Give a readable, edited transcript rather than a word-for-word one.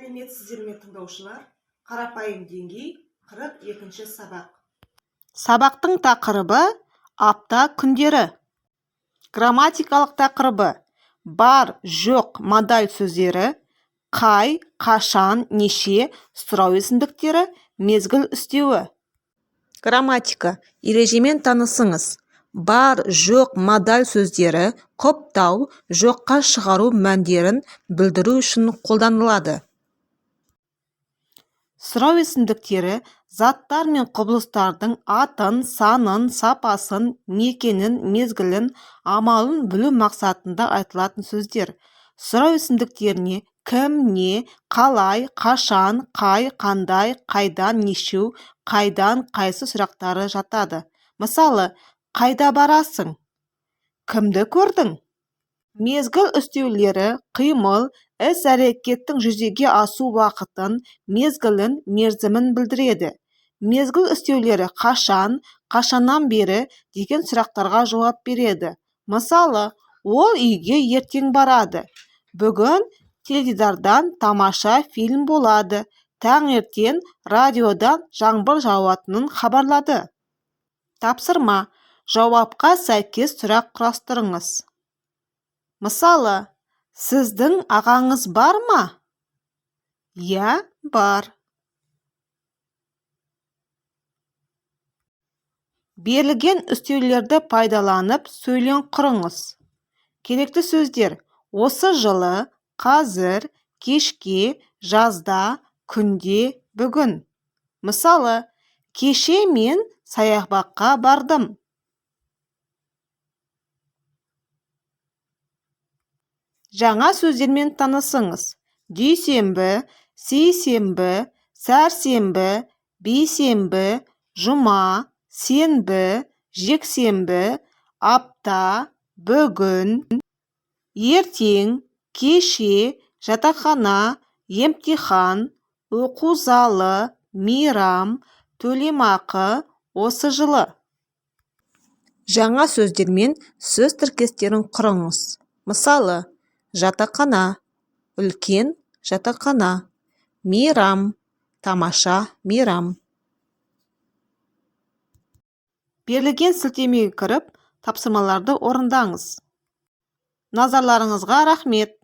Сәлеметсіздер ме тыңдаушылар? Қарапайым деңгей 42-ші сабақ. Сабақтың тақырыбы апта күндері. Грамматикалық тақырыбы бар, жоқ, модаль сөздері, қай, қашан, неше, сұрау есімдіктері, мезгіл үстеуі. Грамматика. Ережемен танысыңыз. Бар, жоқ, модаль сөздері құптау, жоққа шығару мәндерін білдіру үшін қолданылады. Сұрау есімдіктері заттар мен құбылыстардың атын, санын, сапасын, мекенін, мезгілін, амалын білу мақсатында айтылатын сөздер. Сұрау есімдіктеріне кім, не, қалай, қашан, қай, қандай, қайдан, нешеу, қайдан, қайсы сұрақтары жатады. Мысалы, қайда барасың? Кімді көрдің? Мезгіл үстеулері қимыл, іс-әрекеттің жүзеге асу уақытын, мезгілін, мерзімін білдіреді. Мезгіл үстеулері қашан, қашаннан бері деген сұрақтарға жауап береді. Мысалы, ол үйге ертең барады. Бүгін теледидардан тамаша фильм болады. Таңертең радиодан жаңбыр жауатынын хабарлады. Тапсырма. Жауапқа сәйкес сұрақ құрастырыңыз. Мысалы, сіздің ағаңыз бар ма? Иә, бар. Берілген үстеулерді пайдаланып сөйлем құрыңыз. Керекті сөздер: осы жылы, қазір, кешке, жазда, күнде, бүгін. Мысалы, кеше мен саябаққа бардым. Жаңа сөздермен танысыңыз. Дүйсенбі, сейсенбі, сәрсенбі, бейсенбі, жұма, сенбі, жексенбі, апта, бүгін, ертең, кеше, жатақхана, емтихан, оқу залы, мейрам, төлемақы, осы жылы. Жаңа сөздермен сөз тіркестерін құрыңыз. Мысалы, жатақхана, үлкен жатақхана, мейрам, тамаша мейрам. Берілген сілтемеге кіріп, тапсырмаларды орындаңыз. Назарларыңызға рахмет.